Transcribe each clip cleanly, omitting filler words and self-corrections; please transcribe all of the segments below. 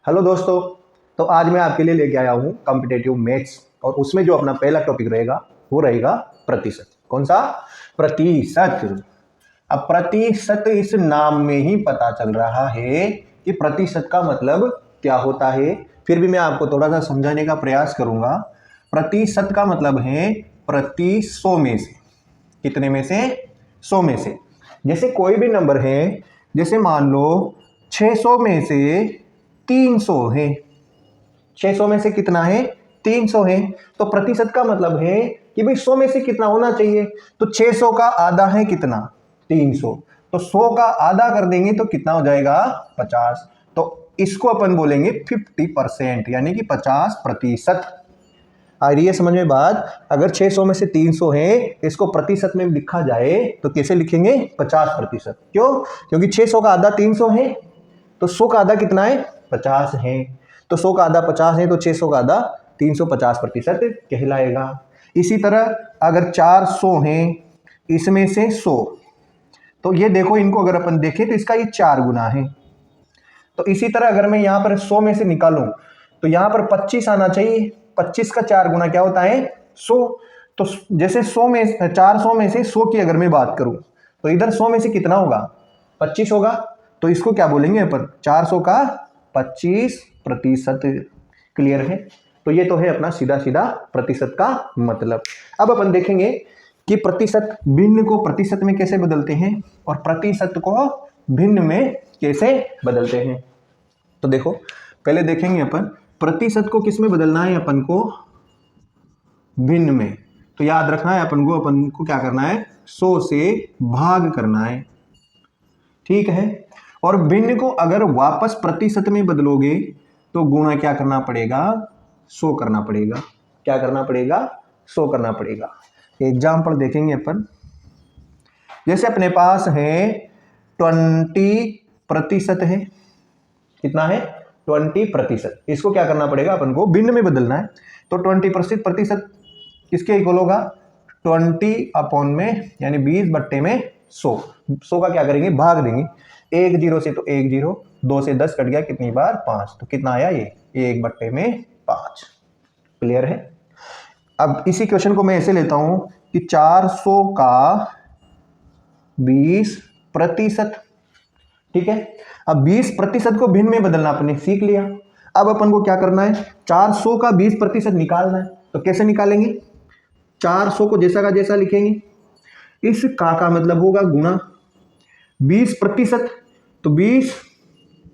Hello दोस्तों। तो आज मैं आपके लिए लेके आया हूँ कॉम्पिटेटिव मैथ्स और उसमें जो अपना पहला टॉपिक रहेगा वो रहेगा प्रतिशत। कौन सा? प्रतिशत। अब प्रतिशत इस नाम में ही पता चल रहा है कि प्रतिशत का मतलब क्या होता है। फिर भी मैं आपको थोड़ा सा समझाने का प्रयास करूंगा। प्रतिशत का मतलब है प्रति 100 में से। कितने में से? 100 में से। जैसे कोई भी नंबर है, जैसे मान लो 600 में से 300 है। 600 में से कितना है? 300 है। तो प्रतिशत का मतलब है कि भाई 100 में से कितना होना चाहिए। तो 600 का आधा है कितना? 300। तो 100 का आधा कर देंगे तो कितना हो जाएगा? 50। तो इसको अपन बोलेंगे 50%, यानी कि 50%। आ रही है समझ में बात? अगर 600 में से 300 है, इसको प्रतिशत में लिखा जाए तो कैसे लिखेंगे? 50%। क्यों? क्योंकि 600 का आधा 300 है, तो 100 का आधा कितना है? 50 है। तो 100 का आधा 50 है, तो 600 का आधा 350% कहलाएगा। इसी तरह अगर 400 है, इसमें से 100, तो ये देखो, इनको अगर अपन देखें तो इसका ये 4 गुना है। तो इसी तरह अगर मैं यहां पर 100 में से निकालूं तो यहां पर 25 आना चाहिए। 25 का 4 गुना क्या होता है? 100। तो जैसे 100 में 400 में से 100 की अगर मैं बात करूं तो इधर 100 में से कितना होगा? 25 होगा। तो इसको क्या बोलेंगे अपन? 400 का 25%। क्लियर है? तो ये तो है अपना सीधा सीधा प्रतिशत का मतलब। अब अपन देखेंगे कि प्रतिशत भिन्न को प्रतिशत में कैसे बदलते हैं और प्रतिशत को भिन्न में कैसे बदलते हैं। तो देखो, पहले देखेंगे अपन प्रतिशत को किस में बदलना है अपन को? भिन्न में। तो याद रखना है अपन को क्या करना है? 100 से भाग करना है। ठीक है। और भिन्न को अगर वापस प्रतिशत में बदलोगे तो गुणा क्या करना पड़ेगा? 100 करना पड़ेगा। क्या करना पड़ेगा? 100 करना पड़ेगा। एग्जाम्पल देखेंगे अपन। जैसे अपने पास है 20% है। कितना है? 20%। इसको क्या करना पड़ेगा? अपन को भिन्न में बदलना है। तो 20% किसके इक्वल होगा? 20 अपॉन में, यानी 20 बट्टे में 100। 100 का क्या करेंगे? भाग देंगे। 1 0 से तो 1 0, 2 से 10 कट गया, कितनी बार? 5। तो कितना आया? ये 1 बट्टे में 5। क्लियर है? अब इसी क्वेश्चन को मैं ऐसे लेता हूं कि 400 का 20%। ठीक है। अब 20% को भिन्न में बदलना अपने सीख लिया। अब अपन को क्या करना है? 400 का 20% निकालना है। तो कैसे निकालेंगे? 400 को जैसा का जैसा लिखेंगे। इस का मतलब होगा गुणा 20%। तो 20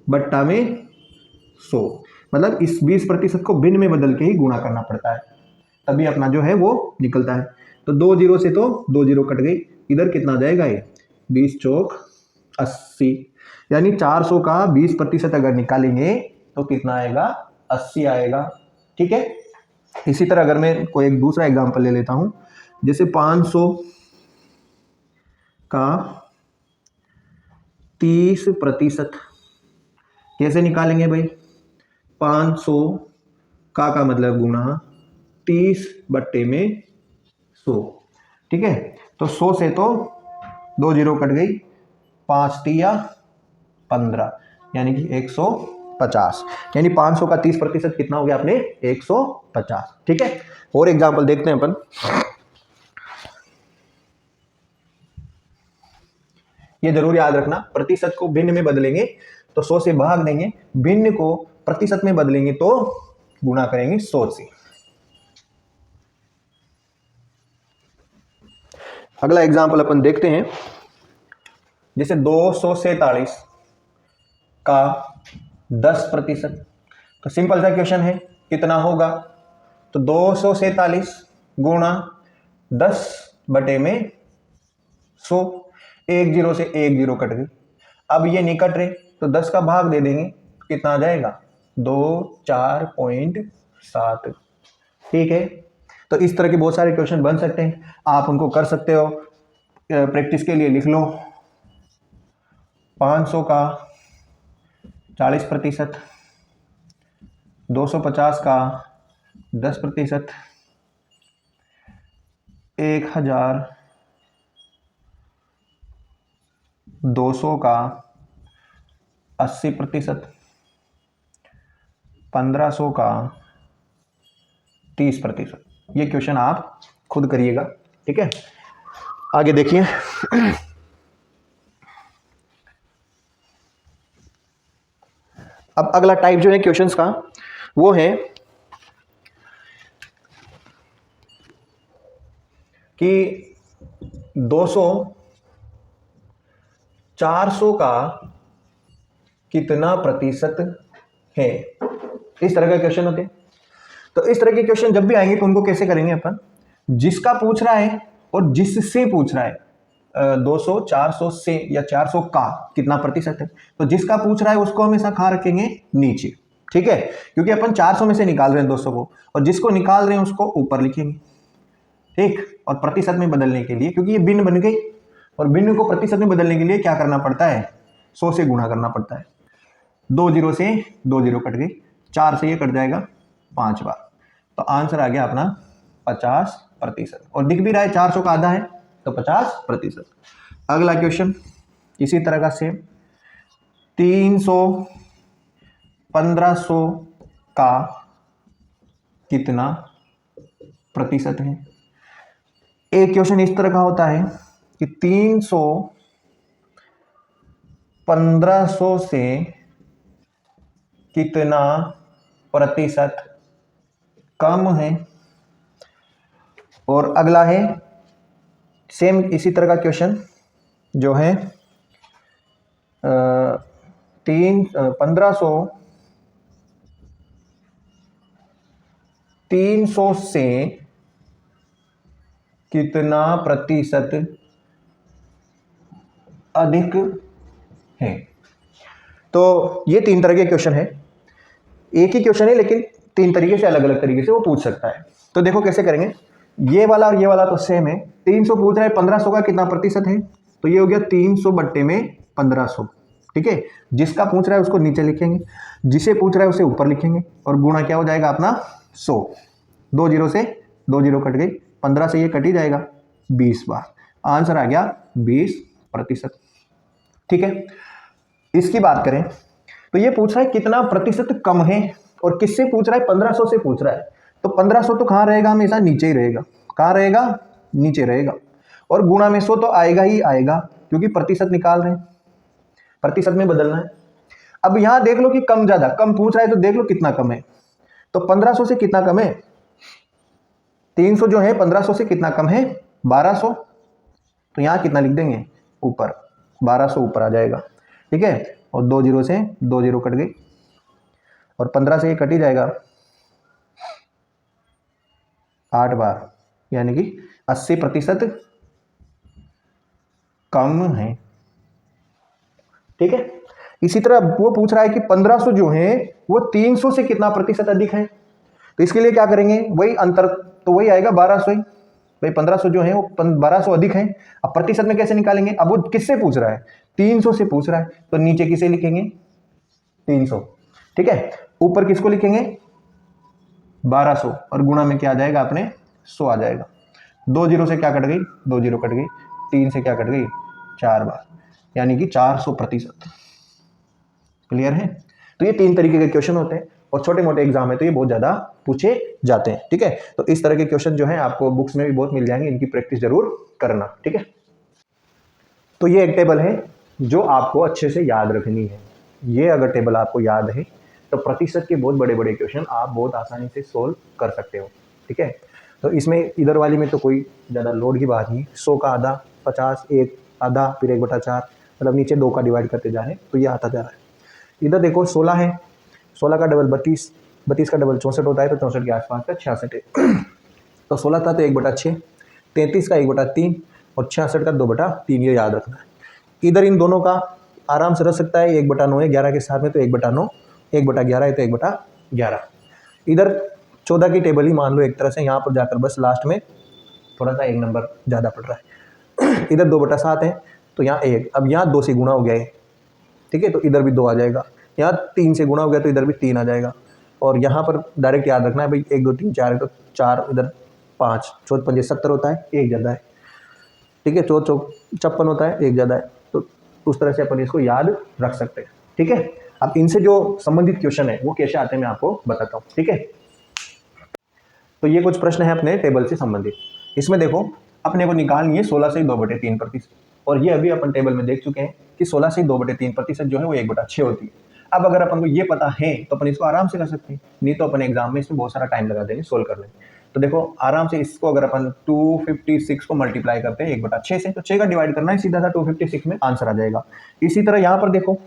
बट्टा में 100, मतलब इस 20% को भिन्न में बदल के ही गुणा करना पड़ता है, तभी अपना जो है वो निकलता है। तो 2 0 से तो 2 0 कट गई। इधर कितना जाएगा? ये 20 चौक 80, यानी 400 का 20% अगर निकालेंगे तो कितना आएगा? 80 आएगा। ठीक है। इसी तरह अगर मैं कोई एक दूसरा एग्जांपल ले लेता हूं, जैसे 500 का 30%। कैसे निकालेंगे भाई? 500 का मतलब गुणा 30 बट्टे में 100। ठीक है। तो 100 से तो 2 0 कट गई, 5 तिया 15, यानी कि 150। यानी 500 का 30% कितना हो गया आपने? 150। ठीक है। और एग्जांपल देखते हैं अपन। ये जरूर याद रखना, प्रतिशत को भिन्न में बदलेंगे तो 100 से भाग देंगे, भिन्न को प्रतिशत में बदलेंगे तो गुणा करेंगे 100 से। अगला एग्जांपल अपन देखते हैं। जैसे 247 का 10%। तो सिंपल सा क्वेश्चन है, कितना होगा? तो 247 गुणा 10 बटे में 100। 1 0 से 1 0 कट गई। अब ये नहीं कट रहे तो 10 का भाग दे देंगे, कितना आ जाएगा? 2 4.7। ठीक है। तो इस तरह के बहुत सारे क्वेश्चन बन सकते हैं, आप उनको कर सकते हो। प्रैक्टिस के लिए लिख लो 500 का 40%, 250 का 10%, 1200 का 80%, 1500 का 30%। ये क्वेश्चन आप खुद करिएगा, ठीक है। आगे देखिए अब अगला टाइप जो है क्वेश्चंस का वो है कि 200 400 का कितना प्रतिशत है, इस तरह का क्वेश्चन होते हैं। तो इस तरह के क्वेश्चन जब भी आएंगे तो उनको कैसे करेंगे अपन, जिसका पूछ रहा है और जिससे पूछ रहा है 200 400 से या 400 का कितना प्रतिशत है, तो जिसका पूछ रहा है उसको हमेशा कहाँ रखेंगे, नीचे, ठीक है, क्योंकि अपन 400 में से निकाल रहे हैं 200 को, और जिसको निकाल रहे हैं उसको ऊपर लिखेंगे, ठीक। और प्रतिशत में बदलने के लिए, क्योंकि ये भिन्न बन गई, और भिन्न को प्रतिशत में बदलने के लिए क्या करना पड़ता है, 100 से गुणा करना पड़ता है। 2 0 से 2 0 कट गई, 4 से ये कट जाएगा 5 बार, तो आंसर आ गया अपना 50%। और दिख भी रहा है 400 का आधा है तो 50%। अगला क्वेश्चन इसी तरह का सेम, 300 1500 का कितना प्रतिशत है। एक क्वेश्चन इस तरह का होता है कि 300 1500 से कितना प्रतिशत कम है। और अगला है सेम इसी तरह का क्वेश्चन जो है 1500 300 से कितना प्रतिशत अधिक है। तो ये 3 तरह के क्वेश्चन है, एक ही क्वेश्चन है लेकिन 3 तरीके से, अलग अलग तरीके से वो पूछ सकता है। तो देखो कैसे करेंगे, ये वाला और ये वाला तो सेम है। 300 पूछ रहा है 1500 का कितना प्रतिशत है, तो ये हो गया 300 बट्टे में 1500, ठीक है। जिसका पूछ रहा है उसको नीचे लिखेंगे, जिसे पूछ रहा है उसे ऊपर लिखेंगे, और गुणा क्या हो जाएगा अपना 100। 2 0 से 2 0 कट गई, 15 से ये कट ही जाएगा 20 बार, आंसर आ गया 20%, ठीक है। इसकी बात करें तो ये पूछ रहा है कितना प्रतिशत कम है, और किससे पूछ रहा है, 1500 से पूछ रहा है। तो 1500 तो कहाँ रहेगा, हमेशा नीचे ही रहेगा, कहाँ रहेगा, नीचे रहेगा, और गुणा में 100 तो आएगा ही आएगा, क्योंकि प्रतिशत निकाल रहे हैं, प्रतिशत में बदलना है। अब यहां देख लो कि कम ज्यादा, कम पूछ रहा है तो देख लो कितना कम है। तो 1500 से कितना कम है, 300 जो है 1500 से कितना कम है, 1200। तो यहां कितना लिख देंगे, ऊपर 1200 ऊपर आ जाएगा, ठीक है। और 2 0 से 2 0 कट गई, और 15 से ये कट ही जाएगा 8 बार, यानी कि 80% कम है, ठीक है। इसी तरह वो पूछ रहा है कि 1500 जो है वो 300 से कितना प्रतिशत अधिक है। तो इसके लिए क्या करेंगे, वही अंतर, तो वही आएगा 1200 ही, भाई 1500 जो है वो 1200 अधिक है। अब प्रतिशत में कैसे निकालेंगे, अब वो किससे पूछ रहा है, 300 से पूछ रहा है, तो नीचे किसे लिखेंगे, 300, ठीक है। ऊपर किसको लिखेंगे, 1200, और गुणा में क्या आ जाएगा अपने 100 आ जाएगा। 2 0 से क्या कट गई, 2 0 कट गई, 3 से क्या कट गई, 4 बार, यानी कि 400%। क्लियर है। तो ये 3 तरीके के क्वेश्चन होते हैं, और छोटे मोटे एग्जाम है तो ये बहुत ज्यादा पूछे जाते हैं, ठीक है। तो इस तरह के क्वेश्चन जो है आपको बुक्स में भी बहुत मिल जाएंगे, इनकी प्रैक्टिस जरूर करना, ठीक है। तो ये एक टेबल है जो आपको अच्छे से याद रखनी है। ये अगर टेबल आपको याद है तो प्रतिशत के बहुत बड़े बड़े क्वेश्चन आप बहुत आसानी से सोल्व कर सकते हो, ठीक है। तो इसमें इधर वाली में तो कोई ज़्यादा लोड की बात नहीं, 100 का आधा, 50, 1 आधा, फिर 1/4, मतलब नीचे 2 का डिवाइड करते जा रहे हैं तो ये आता जा रहा है। इधर देखो 16 है, 16 का डबल 32, 32 का डबल 64 होता है, तो 64 के आसपास का 66 है। तो 16 था तो 1/6, 33 का 1/3, और 66 का 2/3, ये याद रखना है। इधर इन दोनों का आराम से रख सकता है, 1/9 है 11 के साथ में, तो 1/9, 1/11 है तो 1/11। इधर 14 की टेबल ही मान लो एक तरह से, यहाँ पर जाकर बस लास्ट में थोड़ा सा 1 नंबर ज़्यादा पड़ रहा है। इधर 2/7 है तो यहाँ 1, अब यहाँ 2 से गुणा हो गया है, ठीक है, तो इधर भी 2 आ जाएगा, यहाँ 3 से गुणा हो गया तो इधर भी 3 आ जाएगा, और यहाँ पर डायरेक्ट याद रखना है भाई 1 2 3 4 है तो 4, इधर 5, 4 5 70 होता है, 1 ज़्यादा है, ठीक है, 4 4 56 होता है, 1 ज़्यादा है। तो उस तरह से अपन इसको याद रख सकते हैं, ठीक है। अब इनसे जो संबंधित क्वेश्चन है वो कैसे आते हैं मैं आपको बताता हूँ, ठीक है। तो ये कुछ प्रश्न है अपने टेबल से संबंधित। इसमें देखो अपने को निकालनी है 16 से 2/3%, और ये अभी अपन टेबल में देख चुके हैं कि 16 से 2/3% जो है वो 1/6 होती है। अब अगर अपन को ये पता है तो अपन इसको आराम से कर सकते हैं, नहीं तो अपन एग्जाम में इसमें बहुत सारा टाइम लगा देंगे सोल्व करने में। तो देखो आराम से इसको अगर अपन 256 को मल्टीप्लाई करते हैं 1/6 से, तो 6 का डिवाइड करना है सीधा सा 256 में, आंसर आ जाएगा। इसी तरह यहाँ पर देखो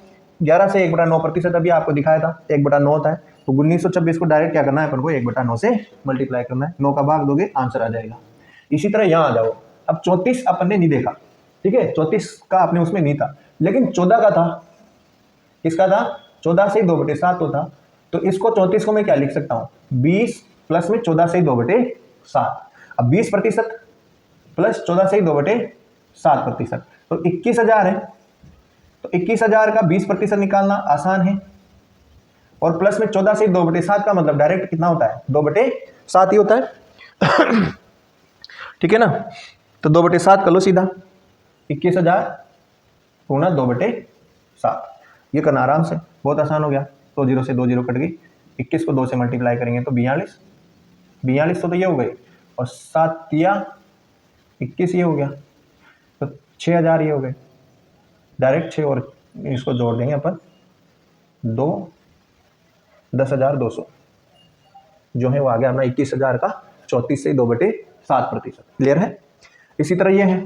11 से 1/9% अभी आपको दिखाया था 1/9 होता है, तो 1926 को डायरेक्ट क्या करना है अपन को 1/9 से मल्टीप्लाई करना है, 9 का भाग दोगे आंसर आ जाएगा। इसी तरह यहाँ आ जाओ, अब 34 अपन ने नहीं देखा, ठीक है, 34 का आपने उसमें नहीं था, लेकिन 14 का था। किसका था? 14 से 2/7 होता, तो इसको 34 को मैं क्या लिख सकता हूँ 20 प्लस में 14 से 2/7। अब 20% प्लस 14 से 2/7%, तो 21,000 है। तो 21,000 का 20% निकालना आसान है, और प्लस में 14 से 2/7 का मतलब डायरेक्ट कितना होता है 2/7 ही होता है ठीक है ना। तो 2/7 कर लो सीधा, 21,000 गुणा 2/7, ये करना आराम से, बहुत आसान हो गया। तो 0 से 2 0 कट गई, 21 को 2 से मल्टीप्लाई करेंगे तो 42 तो ये हो गई, और 7 या 21 ये हो गया, तो 6,000 ये हो गए। डायरेक्ट 6 और इसको जोड़ देंगे अपन 2, 10,200 जो है वो आ गया अपना 21,000 का 34 से 2/7%। क्लियर है। इसी तरह ये है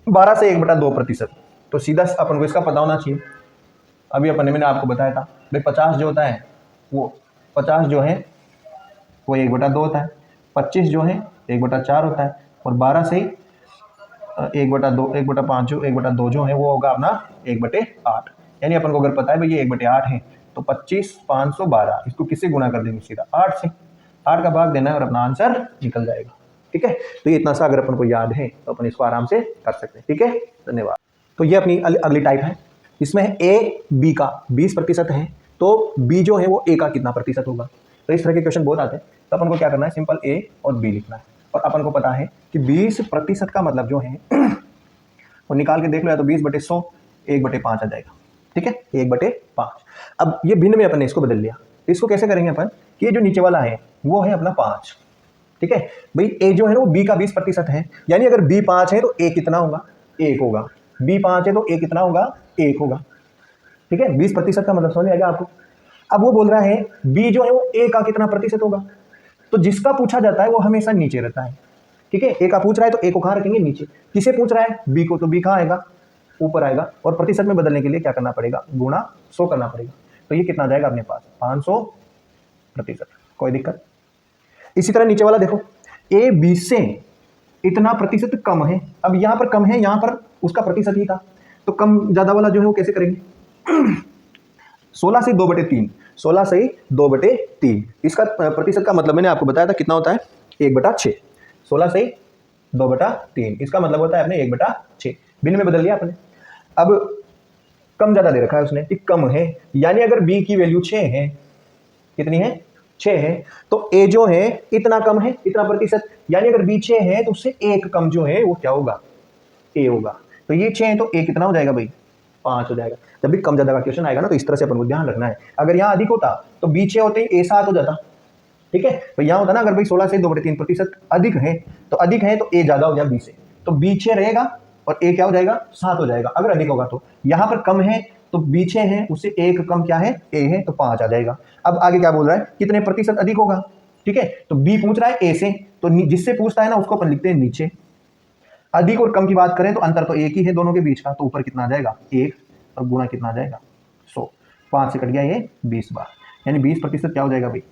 12 से 1/2%, तो सीधा अपन को इसका पता होना चाहिए। अभी अपन ने मैंने आपको बताया था भाई 50 जो होता है वो 50 जो है वो 1/2 होता है, 25 जो है 1/4 होता है, और 12 से 1/2 1/5 जो 1/2 जो है वो होगा अपना 1/8। यानी अपन को अगर पता है भाई ये 1/8 है तो 25 512 इसको किससे गुणा कर देंगे सीधा 8 से, 8 का भाग देना है और अपना आंसर निकल जाएगा। ठीक है, तो ये इतना सा अगर अपन को याद है तो अपन इसको आराम से कर सकते हैं। ठीक है, धन्यवाद। तो ये अपनी अगली टाइप है, इसमें ए बी का 20% है, तो बी जो है वो ए का कितना प्रतिशत होगा। तो इस तरह के क्वेश्चन बहुत आते हैं, तो अपन को क्या करना है सिंपल ए और बी लिखना है, और अपन को पता है कि 20% का मतलब जो है वो निकाल के देख लो, या तो 20/100 1/5 आ जाएगा। ठीक है, 1/5। अब ये भिन्न में अपन ने इसको बदल लिया, तो इसको कैसे करेंगे अपन कि ये जो नीचे वाला है वो है अपना 5। ठीक है भाई, ए जो है ना वो बी का 20% है, यानी अगर बी 5 है तो ए कितना होगा 1 होगा, बी 5 है तो ए कितना होगा 1 होगा। ठीक है, 20% का मतलब समझ में आएगा आपको। अब वो बोल रहा है बी जो है वो ए का कितना प्रतिशत होगा, तो जिसका पूछा जाता है वो हमेशा नीचे रहता है। ठीक है, ए का पूछ रहा है तो ए को कहाँ रखेंगे नीचे, किसे पूछ रहा है बी को, तो बी कहाँ आएगा ऊपर आएगा, और प्रतिशत में बदलने के लिए क्या करना पड़ेगा गुणा 100 करना पड़ेगा। तो ये कितना आ जाएगा अपने पास 500%, कोई दिक्कत। इसी तरह नीचे वाला देखो, ए बी से इतना प्रतिशत कम है, अब यहाँ पर कम है, यहाँ पर उसका प्रतिशत ही था, तो कम ज्यादा वाला जो है वो कैसे करेंगे 16 से 2/3, 16 से 2/3 इसका प्रतिशत का मतलब मैंने आपको बताया था कितना होता है 1/6, 16 से 2/3 इसका मतलब होता है अपने 1/6, भिन्न में बदल लिया आपने। अब कम ज्यादा दे रखा है उसने कि कम है, यानी अगर बी की वैल्यू 6 है, कितनी है 6 है, तो ए जो है इतना कम है, इतना प्रतिशत, यानी अगर बी 6 है तो उससे 1 कम जो है वो क्या होगा ए होगा। तो ये 6 है तो ए कितना हो जाएगा भाई 5 हो जाएगा। जब भी कम ज्यादा का क्वेश्चन आएगा ना तो इस तरह से अपन को ध्यान रखना है। अगर यहाँ अधिक होता तो बी 6 होते ए 7 हो जाता। ठीक है, तो यहाँ होता ना अगर भाई 16 से 2/3% अधिक है तो ए ज्यादा हो गया बी से, तो बी 6 रहेगा और ए क्या हो जाएगा 7 हो जाएगा अगर अधिक होगा। तो यहाँ पर कम है तो बी 6 है, उससे 1 कम क्या है ए है, तो 5 आ जाएगा। अब आगे क्या बोल रहा है कितने प्रतिशत अधिक होगा। ठीक है, तो बी पूछ रहा है ए से, तो जिससे पूछता है ना उसको अपन लिखते हैं नीचे। अधिक और कम की बात करें तो अंतर तो एक ही है दोनों के बीच का, तो ऊपर कितना आ जाएगा 1 और गुणा कितना आ जाएगा 100, 5 से कट गया ये 20 बार, यानी 20% क्या हो जाएगा भाई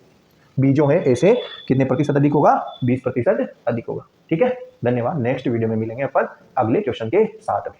बी जो है ए से कितने प्रतिशत अधिक होगा 20% अधिक होगा। ठीक है, धन्यवाद। नेक्स्ट वीडियो में मिलेंगे अपन अगले क्वेश्चन के साथ में।